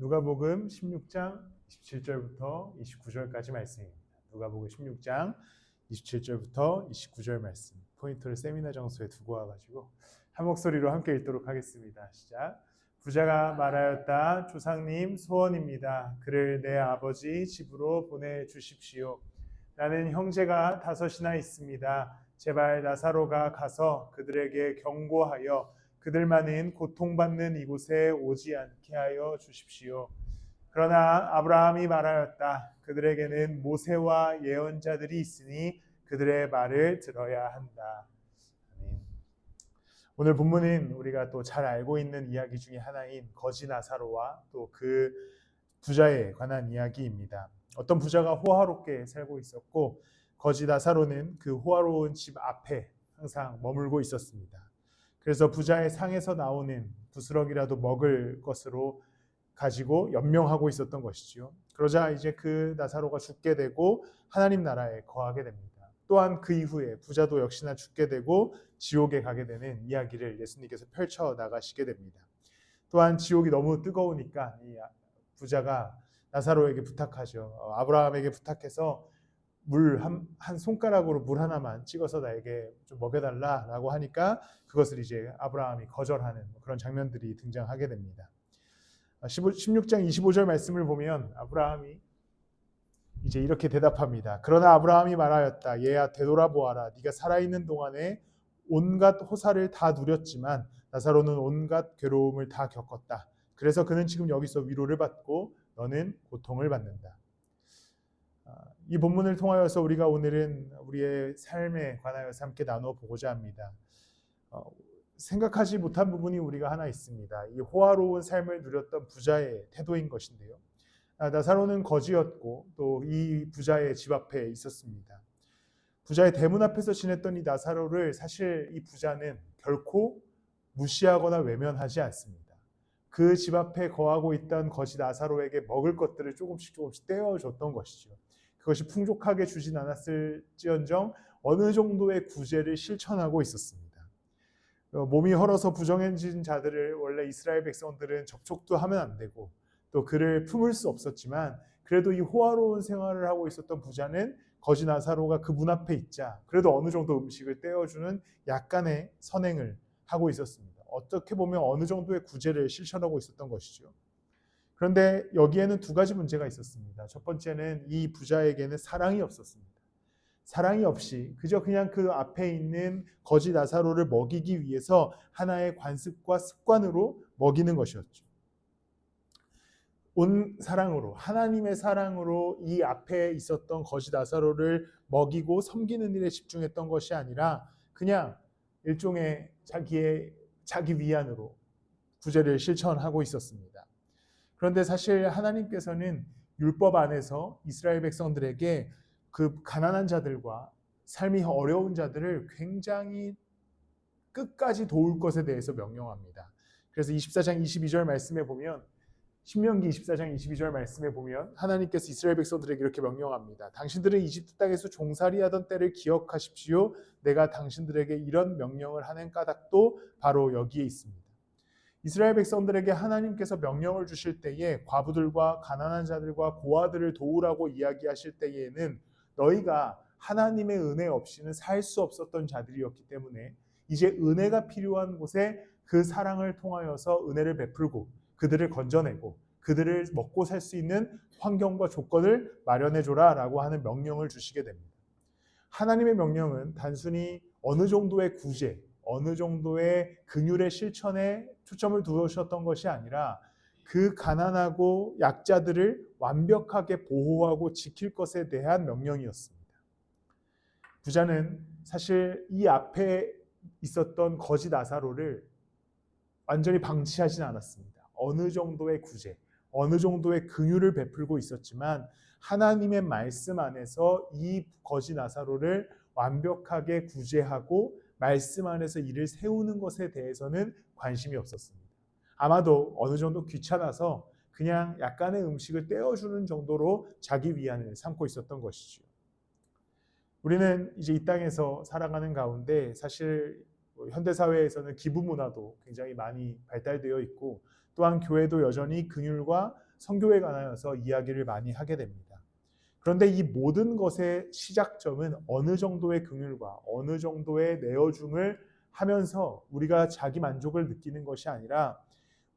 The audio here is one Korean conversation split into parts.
누가복음 16장 27절부터 29절까지 말씀입니다. 누가복음 16장 27절부터 29절 말씀. 포인트를 세미나 장소에 두고 와가지고 한 목소리로 함께 읽도록 하겠습니다. 시작. 부자가 말하였다. 조상님 소원입니다. 그를 내 아버지 집으로 보내주십시오. 나는 형제가 5이나 있습니다. 제발 나사로가 가서 그들에게 경고하여 그들만은 고통받는 이곳에 오지 않게 하여 주십시오. 그러나 아브라함이 말하였다. 그들에게는 모세와 예언자들이 있으니 그들의 말을 들어야 한다. 아멘. 오늘 본문은 우리가 또 잘 알고 있는 이야기 중에 하나인 거지 나사로와 또 그 부자에 관한 이야기입니다. 어떤 부자가 호화롭게 살고 있었고 거지 나사로는 그 호화로운 집 앞에 항상 머물고 있었습니다. 그래서 부자의 상에서 나오는 부스럭이라도 먹을 것으로 가지고 연명하고 있었던 것이지요. 그러자 이제 그 나사로가 죽게 되고 하나님 나라에 거하게 됩니다. 또한 그 이후에 부자도 역시나 죽게 되고 지옥에 가게 되는 이야기를 예수님께서 펼쳐 나가시게 됩니다. 또한 지옥이 너무 뜨거우니까 이 부자가 나사로에게 부탁하죠. 아브라함에게 부탁해서 물 한 손가락으로 물 하나만 찍어서 나에게 좀 먹여달라라고 하니까 그것을 이제 아브라함이 거절하는 그런 장면들이 등장하게 됩니다. 16장 25절 말씀을 보면 아브라함이 이제 이렇게 대답합니다. 그러나 아브라함이 말하였다. 얘야 되돌아보아라. 네가 살아있는 동안에 온갖 호사를 다 누렸지만 나사로는 온갖 괴로움을 다 겪었다. 그래서 그는 지금 여기서 위로를 받고 너는 고통을 받는다. 이 본문을 통하여서 우리가 오늘은 우리의 삶에 관하여서 함께 나누어 보고자 합니다. 생각하지 못한 부분이 우리가 하나 있습니다. 이 호화로운 삶을 누렸던 부자의 태도인 것인데요. 나사로는 거지였고 또 이 부자의 집 앞에 있었습니다. 부자의 대문 앞에서 지냈던 이 나사로를 사실 이 부자는 결코 무시하거나 외면하지 않습니다. 그 집 앞에 거하고 있던 거지 나사로에게 먹을 것들을 조금씩 떼어줬던 것이죠. 그것이 풍족하게 주진 않았을지언정 어느 정도의 구제를 실천하고 있었습니다. 몸이 헐어서 부정해진 자들을 원래 이스라엘 백성들은 접촉도 하면 안 되고 또 그를 품을 수 없었지만 그래도 이 호화로운 생활을 하고 있었던 부자는 거지 나사로가 그 문 앞에 있자 그래도 어느 정도 음식을 떼어주는 약간의 선행을 하고 있었습니다. 어떻게 보면 어느 정도의 구제를 실천하고 있었던 것이죠. 그런데 여기에는 두 가지 문제가 있었습니다. 첫 번째는 이 부자에게는 사랑이 없었습니다. 사랑이 없이 그저 그냥 그 앞에 있는 거지 나사로를 먹이기 위해서 하나의 관습과 습관으로 먹이는 것이었죠. 온 사랑으로 하나님의 사랑으로 이 앞에 있었던 거지 나사로를 먹이고 섬기는 일에 집중했던 것이 아니라 그냥 일종의 자기 위안으로 구제를 실천하고 있었습니다. 그런데 사실 하나님께서는 율법 안에서 이스라엘 백성들에게 그 가난한 자들과 삶이 어려운 자들을 굉장히 끝까지 도울 것에 대해서 명령합니다. 그래서 24장 22절 말씀에 보면 신명기 24장 22절 말씀에 보면 하나님께서 이스라엘 백성들에게 이렇게 명령합니다. 당신들은 이집트 땅에서 종살이하던 때를 기억하십시오. 내가 당신들에게 이런 명령을 하는 까닭도 바로 여기에 있습니다. 이스라엘 백성들에게 하나님께서 명령을 주실 때에 과부들과 가난한 자들과 고아들을 도우라고 이야기하실 때에는 너희가 하나님의 은혜 없이는 살 수 없었던 자들이었기 때문에 이제 은혜가 필요한 곳에 그 사랑을 통하여서 은혜를 베풀고 그들을 건져내고 그들을 먹고 살 수 있는 환경과 조건을 마련해줘라 라고 하는 명령을 주시게 됩니다. 하나님의 명령은 단순히 어느 정도의 구제, 어느 정도의 긍휼의 실천에 초점을 두셨던 것이 아니라 그 가난하고 약자들을 완벽하게 보호하고 지킬 것에 대한 명령이었습니다. 부자는 사실 이 앞에 있었던 거지 나사로를 완전히 방치하진 않았습니다. 어느 정도의 구제, 어느 정도의 긍휼을 베풀고 있었지만 하나님의 말씀 안에서 이 거지 나사로를 완벽하게 구제하고 말씀 안에서 이를 세우는 것에 대해서는 관심이 없었습니다. 아마도 어느 정도 귀찮아서 그냥 약간의 음식을 떼어주는 정도로 자기 위안을 삼고 있었던 것이죠. 우리는 이제 이 땅에서 살아가는 가운데 사실 현대사회에서는 기부 문화도 굉장히 많이 발달되어 있고 또한 교회도 여전히 긍휼과 선교에 관하여서 이야기를 많이 하게 됩니다. 그런데 이 모든 것의 시작점은 어느 정도의 긍휼과 어느 정도의 내어줌을 하면서 우리가 자기 만족을 느끼는 것이 아니라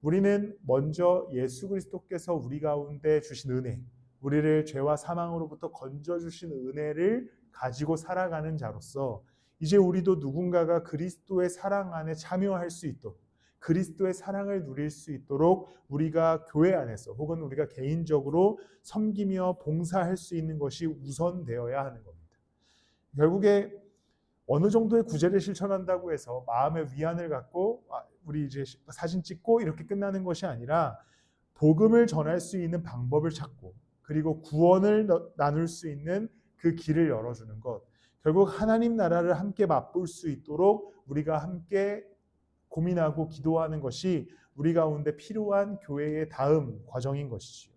우리는 먼저 예수 그리스도께서 우리 가운데 주신 은혜, 우리를 죄와 사망으로부터 건져주신 은혜를 가지고 살아가는 자로서 이제 우리도 누군가가 그리스도의 사랑 안에 참여할 수 있도록, 그리스도의 사랑을 누릴 수 있도록 우리가 교회 안에서 혹은 우리가 개인적으로 섬기며 봉사할 수 있는 것이 우선되어야 하는 겁니다. 결국에 어느 정도의 구제를 실천한다고 해서 마음의 위안을 갖고 우리 이제 사진 찍고 이렇게 끝나는 것이 아니라 복음을 전할 수 있는 방법을 찾고 그리고 구원을 나눌 수 있는 그 길을 열어주는 것, 결국 하나님 나라를 함께 맛볼 수 있도록 우리가 함께 고민하고 기도하는 것이 우리 가운데 필요한 교회의 다음 과정인 것이지요.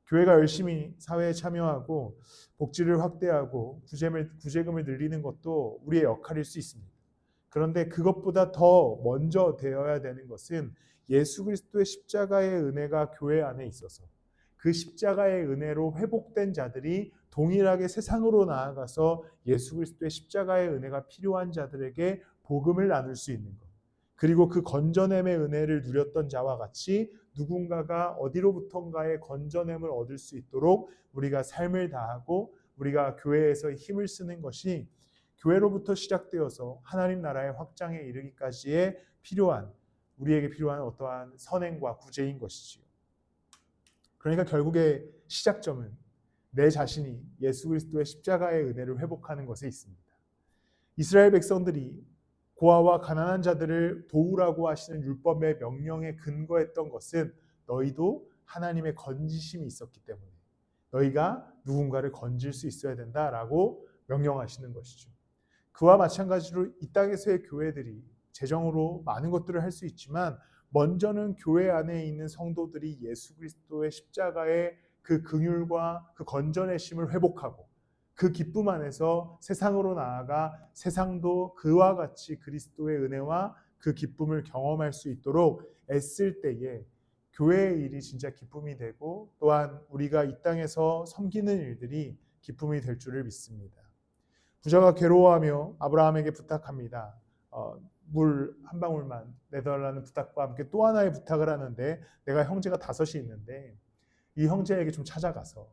교회가 열심히 사회에 참여하고 복지를 확대하고 구제금을 늘리는 것도 우리의 역할일 수 있습니다. 그런데 그것보다 더 먼저 되어야 되는 것은 예수 그리스도의 십자가의 은혜가 교회 안에 있어서 그 십자가의 은혜로 회복된 자들이 동일하게 세상으로 나아가서 예수 그리스도의 십자가의 은혜가 필요한 자들에게 복음을 나눌 수 있는 것. 그리고 그 건져냄의 은혜를 누렸던 자와 같이 누군가가 어디로부턴가의 건져냄을 얻을 수 있도록 우리가 삶을 다하고 우리가 교회에서 힘을 쓰는 것이 교회로부터 시작되어서 하나님 나라의 확장에 이르기까지의 우리에게 필요한 어떠한 선행과 구제인 것이지요. 그러니까 결국에 시작점은 내 자신이 예수 그리스도의 십자가의 은혜를 회복하는 것에 있습니다. 이스라엘 백성들이 고아와 가난한 자들을 도우라고 하시는 율법의 명령에 근거했던 것은 너희도 하나님의 건지심이 있었기 때문에 너희가 누군가를 건질 수 있어야 된다라고 명령하시는 것이죠. 그와 마찬가지로 이 땅에서의 교회들이 재정으로 많은 것들을 할 수 있지만 먼저는 교회 안에 있는 성도들이 예수 그리스도의 십자가의 그 긍휼과 그 건져내심을 회복하고 그 기쁨 안에서 세상으로 나아가 세상도 그와 같이 그리스도의 은혜와 그 기쁨을 경험할 수 있도록 애쓸 때에 교회의 일이 진짜 기쁨이 되고 또한 우리가 이 땅에서 섬기는 일들이 기쁨이 될 줄을 믿습니다. 부자가 괴로워하며 아브라함에게 부탁합니다. 물 한 방울만 내달라는 부탁과 함께 또 하나의 부탁을 하는데 내가 형제가 5이 있는데 이 형제에게 좀 찾아가서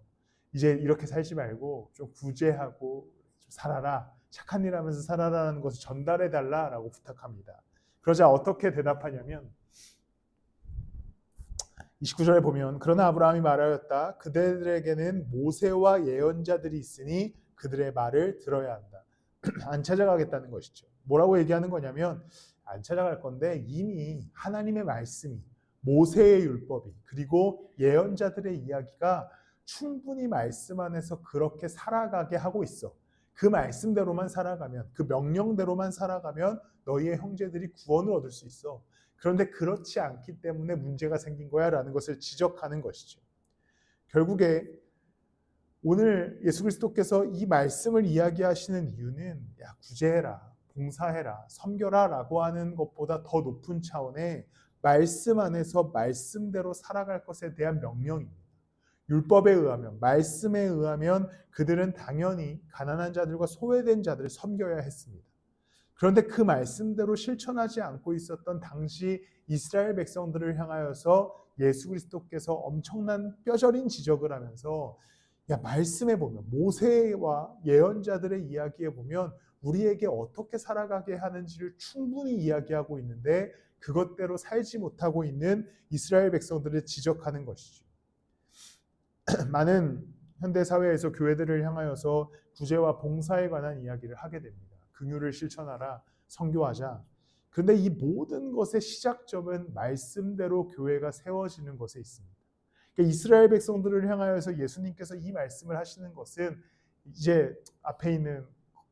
이제 이렇게 살지 말고 좀 구제하고 좀 살아라, 착한 일 하면서 살아라는 것을 전달해 달라라고 부탁합니다. 그러자 어떻게 대답하냐면 29절에 보면 그러나 아브라함이 말하였다. 그들에게는 모세와 예언자들이 있으니 그들의 말을 들어야 한다. 안 찾아가겠다는 것이죠. 뭐라고 얘기하는 거냐면 안 찾아갈 건데 이미 하나님의 말씀이 모세의 율법이 그리고 예언자들의 이야기가 충분히 말씀 안에서 그렇게 살아가게 하고 있어. 그 말씀대로만 살아가면, 그 명령대로만 살아가면 너희의 형제들이 구원을 얻을 수 있어. 그런데 그렇지 않기 때문에 문제가 생긴 거야 라는 것을 지적하는 것이죠. 결국에 오늘 예수 그리스도께서 이 말씀을 이야기하시는 이유는 구제해라, 봉사해라, 섬겨라 라고 하는 것보다 더 높은 차원의 말씀 안에서 말씀대로 살아갈 것에 대한 명령입니다. 율법에 의하면, 말씀에 의하면 그들은 당연히 가난한 자들과 소외된 자들을 섬겨야 했습니다. 그런데 그 말씀대로 실천하지 않고 있었던 당시 이스라엘 백성들을 향하여서 예수 그리스도께서 엄청난 뼈저린 지적을 하면서 말씀에 보면 모세와 예언자들의 이야기에 보면 우리에게 어떻게 살아가게 하는지를 충분히 이야기하고 있는데 그것대로 살지 못하고 있는 이스라엘 백성들을 지적하는 것이죠. 많은 현대사회에서 교회들을 향하여서 구제와 봉사에 관한 이야기를 하게 됩니다. 긍휼을 실천하라, 선교하자. 그런데 이 모든 것의 시작점은 말씀대로 교회가 세워지는 것에 있습니다. 그러니까 이스라엘 백성들을 향하여서 예수님께서 이 말씀을 하시는 것은 이제 앞에 있는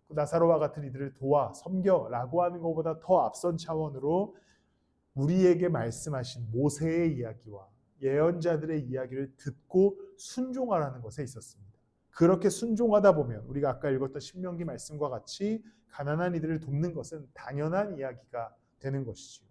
나사로와 같은 이들을 도와, 섬겨라고 하는 것보다 더 앞선 차원으로 우리에게 말씀하신 모세의 이야기와 예언자들의 이야기를 듣고 순종하라는 것에 있었습니다. 그렇게 순종하다 보면 우리가 아까 읽었던 신명기 말씀과 같이 가난한 이들을 돕는 것은 당연한 이야기가 되는 것이지요.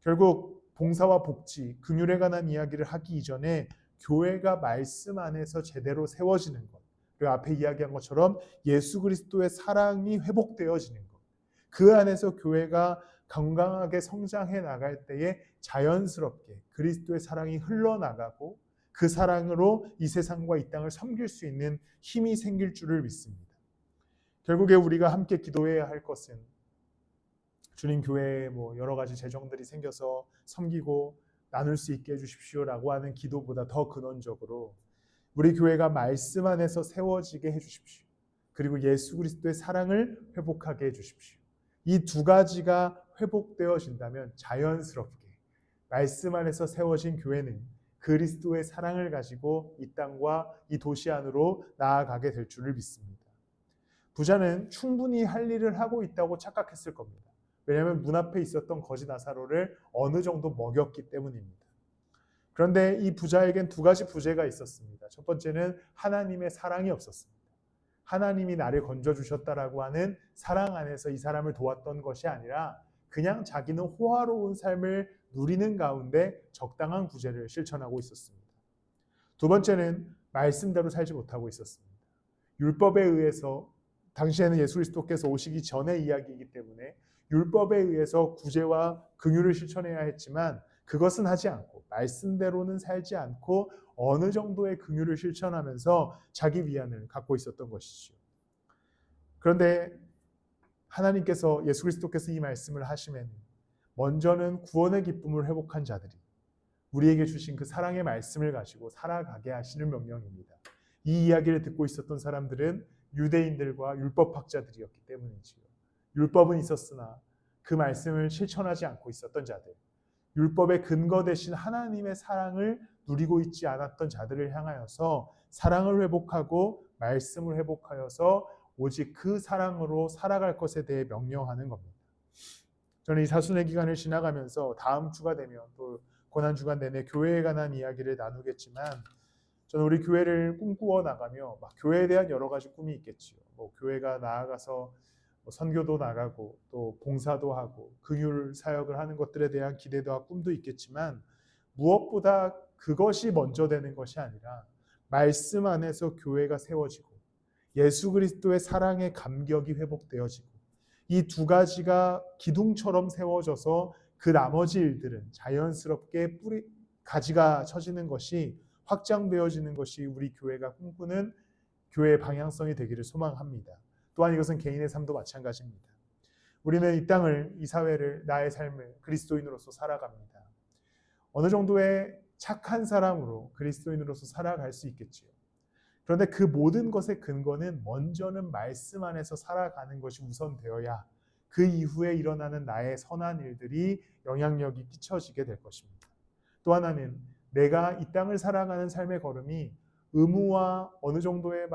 결국 봉사와 복지, 긍휼에 관한 이야기를 하기 이전에 교회가 말씀 안에서 제대로 세워지는 것, 그리고 앞에 이야기한 것처럼 예수 그리스도의 사랑이 회복되어지는 것, 그 안에서 교회가 건강하게 성장해 나갈 때에 자연스럽게 그리스도의 사랑이 흘러나가고 그 사랑으로 이 세상과 이 땅을 섬길 수 있는 힘이 생길 줄을 믿습니다. 결국에 우리가 함께 기도해야 할 것은 주님 교회에 여러 가지 재정들이 생겨서 섬기고 나눌 수 있게 해주십시오라고 하는 기도보다 더 근원적으로 우리 교회가 말씀 안에서 세워지게 해주십시오. 그리고 예수 그리스도의 사랑을 회복하게 해주십시오. 이 두 가지가 회복되어진다면 자연스럽게 말씀 안에서 세워진 교회는 그리스도의 사랑을 가지고 이 땅과 이 도시 안으로 나아가게 될 줄을 믿습니다. 부자는 충분히 할 일을 하고 있다고 착각했을 겁니다. 왜냐하면 문 앞에 있었던 거지 나사로를 어느 정도 먹였기 때문입니다. 그런데 이 부자에겐 두 가지 부재가 있었습니다. 첫 번째는 하나님의 사랑이 없었습니다. 하나님이 나를 건져주셨다라고 하는 사랑 안에서 이 사람을 도왔던 것이 아니라 그냥 자기는 호화로운 삶을 누리는 가운데 적당한 구제를 실천하고 있었습니다. 두 번째는 말씀대로 살지 못하고 있었습니다. 율법에 의해서, 당시에는 예수 그리스도께서 오시기 전의 이야기이기 때문에 율법에 의해서 구제와 긍휼을 실천해야 했지만 그것은 하지 않고 말씀대로는 살지 않고 어느 정도의 긍휼을 실천하면서 자기 위안을 갖고 있었던 것이죠. 그런데 하나님께서, 예수 그리스도께서 이 말씀을 하시면 먼저는 구원의 기쁨을 회복한 자들이 우리에게 주신 그 사랑의 말씀을 가지고 살아가게 하시는 명령입니다. 이 이야기를 듣고 있었던 사람들은 유대인들과 율법학자들이었기 때문이지요. 율법은 있었으나 그 말씀을 실천하지 않고 있었던 자들, 율법의 근거 대신 하나님의 사랑을 누리고 있지 않았던 자들을 향하여서 사랑을 회복하고 말씀을 회복하여서 오직 그 사랑으로 살아갈 것에 대해 명령하는 겁니다. 저는 이 사순의 기간을 지나가면서 다음 주가 되면 또 고난주간 내내 교회에 관한 이야기를 나누겠지만 저는 우리 교회를 꿈꾸어 나가며 교회에 대한 여러 가지 꿈이 있겠지요. 교회가 나아가서 선교도 나가고 또 봉사도 하고 긍휼 사역을 하는 것들에 대한 기대도와 꿈도 있겠지만 무엇보다 그것이 먼저 되는 것이 아니라 말씀 안에서 교회가 세워지고 예수 그리스도의 사랑의 감격이 회복되어지고 이 두 가지가 기둥처럼 세워져서 그 나머지 일들은 자연스럽게 가지가 쳐지는 것이 확장되어지는 것이 우리 교회가 꿈꾸는 교회의 방향성이 되기를 소망합니다. 또한 이것은 개인의 삶도 마찬가지입니다. 우리는 이 땅을, 이 사회를, 나의 삶을 그리스도인으로서 살아갑니다. 어느 정도의 착한 사람으로 그리스도인으로서 살아갈 수 있겠지요. 그런데 그 모든 것의 근거는 먼저는 말씀 안에서 살아가는 것이 우선되어야 그 이후에 일어나는 나의 선한 일들이 영향력이 끼쳐지게 될 것입니다. 또 하나는 내가 이 땅을 살아가는 삶의 걸음이 의무와 어느 정도의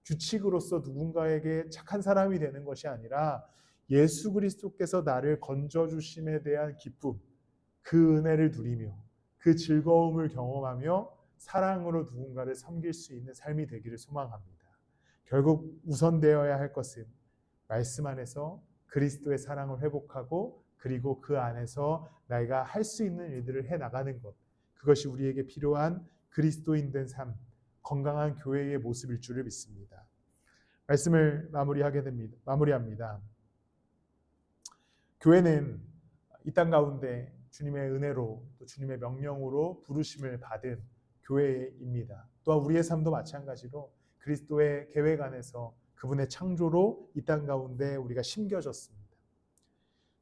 규칙으로서 누군가에게 착한 사람이 되는 것이 아니라 예수 그리스도께서 나를 건져주심에 대한 기쁨, 그 은혜를 누리며 그 즐거움을 경험하며 사랑으로 누군가를 섬길 수 있는 삶이 되기를 소망합니다. 결국 우선되어야 할 것은 말씀 안에서 그리스도의 사랑을 회복하고 그리고 그 안에서 내가 할 수 있는 일들을 해나가는 것, 그것이 우리에게 필요한 그리스도인 된 삶, 건강한 교회의 모습일 줄을 믿습니다. 말씀을 마무리합니다. 교회는 이 땅 가운데 주님의 은혜로 또 주님의 명령으로 부르심을 받은 교회입니다. 또한 우리의 삶도 마찬가지로 그리스도의 계획 안에서 그분의 창조로 이 땅 가운데 우리가 심겨졌습니다.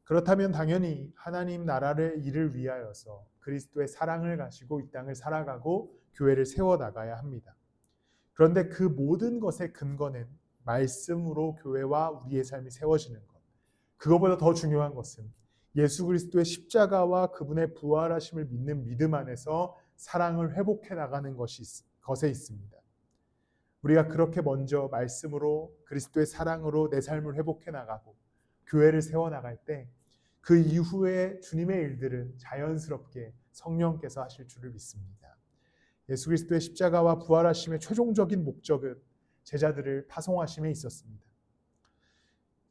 그렇다면 당연히 하나님 나라를 일을 위하여서 그리스도의 사랑을 가지고 이 땅을 살아가고 교회를 세워나가야 합니다. 그런데 그 모든 것의 근거는 말씀으로 교회와 우리의 삶이 세워지는 것. 그것보다 더 중요한 것은 예수 그리스도의 십자가와 그분의 부활하심을 믿는 믿음 안에서 사랑을 회복해 나가는 것에 있습니다. 우리가 그렇게 먼저 말씀으로 그리스도의 사랑으로 내 삶을 회복해 나가고 교회를 세워나갈 때 그 이후에 주님의 일들은 자연스럽게 성령께서 하실 줄을 믿습니다. 예수 그리스도의 십자가와 부활하심의 최종적인 목적은 제자들을 파송하심에 있었습니다.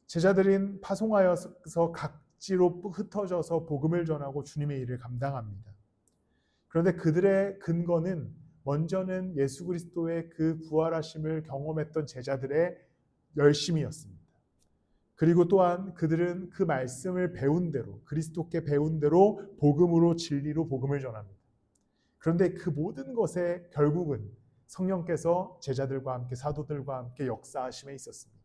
제자들은 파송하여서 각 각지로 흩어져서 복음을 전하고 주님의 일을 감당합니다. 그런데 그들의 근거는 먼저는 예수 그리스도의 그 부활하심을 경험했던 제자들의 열심이었습니다. 그리고 또한 그들은 그 말씀을 배운 대로, 그리스도께 배운 대로 복음으로 진리로 복음을 전합니다. 그런데 그 모든 것에 결국은 성령께서 제자들과 함께 사도들과 함께 역사하심에 있었습니다.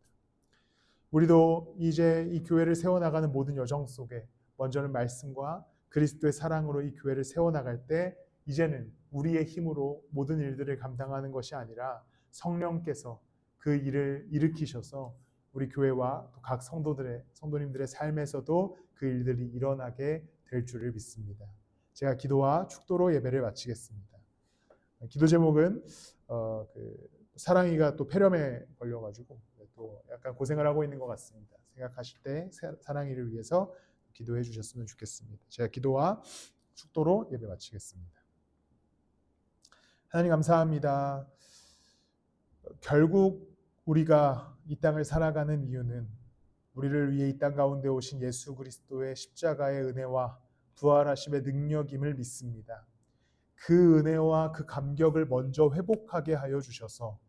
우리도 이제 이 교회를 세워나가는 모든 여정 속에 먼저는 말씀과 그리스도의 사랑으로 이 교회를 세워나갈 때 이제는 우리의 힘으로 모든 일들을 감당하는 것이 아니라 성령께서 그 일을 일으키셔서 우리 교회와 또 각 성도님들의 삶에서도 그 일들이 일어나게 될 줄을 믿습니다. 제가 기도와 축도로 예배를 마치겠습니다. 기도 제목은 사랑이가 또 폐렴에 걸려가지고 또 약간 고생을 하고 있는 것 같습니다. 생각하실 때 사랑이를 위해서 기도해 주셨으면 좋겠습니다. 제가 기도와 축도로 예배 마치겠습니다. 하나님 감사합니다. 결국 우리가 이 땅을 살아가는 이유는 우리를 위해 이 땅 가운데 오신 예수 그리스도의 십자가의 은혜와 부활하심의 능력임을 믿습니다. 그 은혜와 그 감격을 먼저 회복하게 하여 주셔서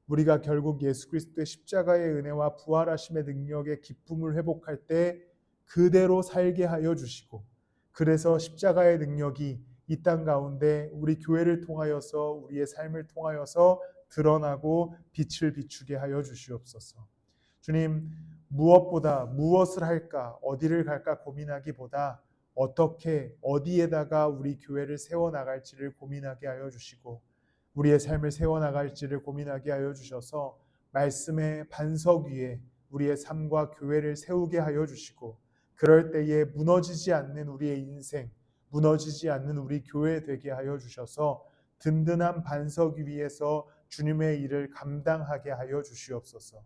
우리가 결국 예수 그리스도의 십자가의 은혜와 부활하심의 능력의 기쁨을 회복할 때 그대로 살게 하여 주시고, 그래서 십자가의 능력이 이 땅 가운데 우리 교회를 통하여서 우리의 삶을 통하여서 드러나고 빛을 비추게 하여 주시옵소서. 주님, 무엇보다 무엇을 할까, 어디를 갈까 고민하기보다 어떻게, 어디에다가 우리 교회를 세워나갈지를 고민하게 하여 주시고 우리의 삶을 세워나갈지를 고민하게 하여 주셔서 말씀의 반석 위에 우리의 삶과 교회를 세우게 하여 주시고, 그럴 때에 무너지지 않는 우리의 인생, 무너지지 않는 우리 교회 되게 하여 주셔서 든든한 반석 위에서 주님의 일을 감당하게 하여 주시옵소서.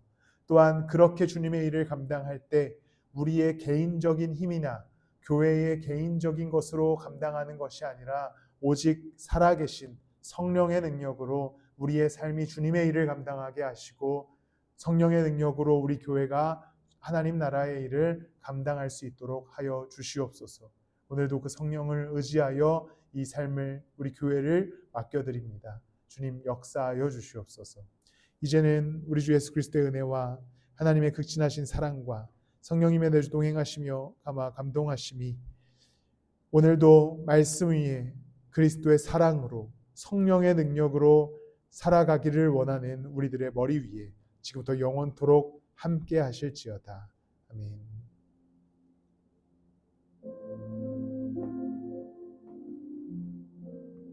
또한 그렇게 주님의 일을 감당할 때 우리의 개인적인 힘이나 교회의 개인적인 것으로 감당하는 것이 아니라 오직 살아계신 성령의 능력으로 우리의 삶이 주님의 일을 감당하게 하시고 성령의 능력으로 우리 교회가 하나님 나라의 일을 감당할 수 있도록 하여 주시옵소서. 오늘도 그 성령을 의지하여 이 삶을, 우리 교회를 맡겨드립니다. 주님 역사하여 주시옵소서. 이제는 우리 주 예수 그리스도의 은혜와 하나님의 극진하신 사랑과 성령님의 내주 동행하시며 아마 감동하심이 오늘도 말씀 위에 그리스도의 사랑으로 성령의 능력으로 살아가기를 원하는 우리들의 머리 위에 지금부터 영원토록 함께 하실지어다. 아멘.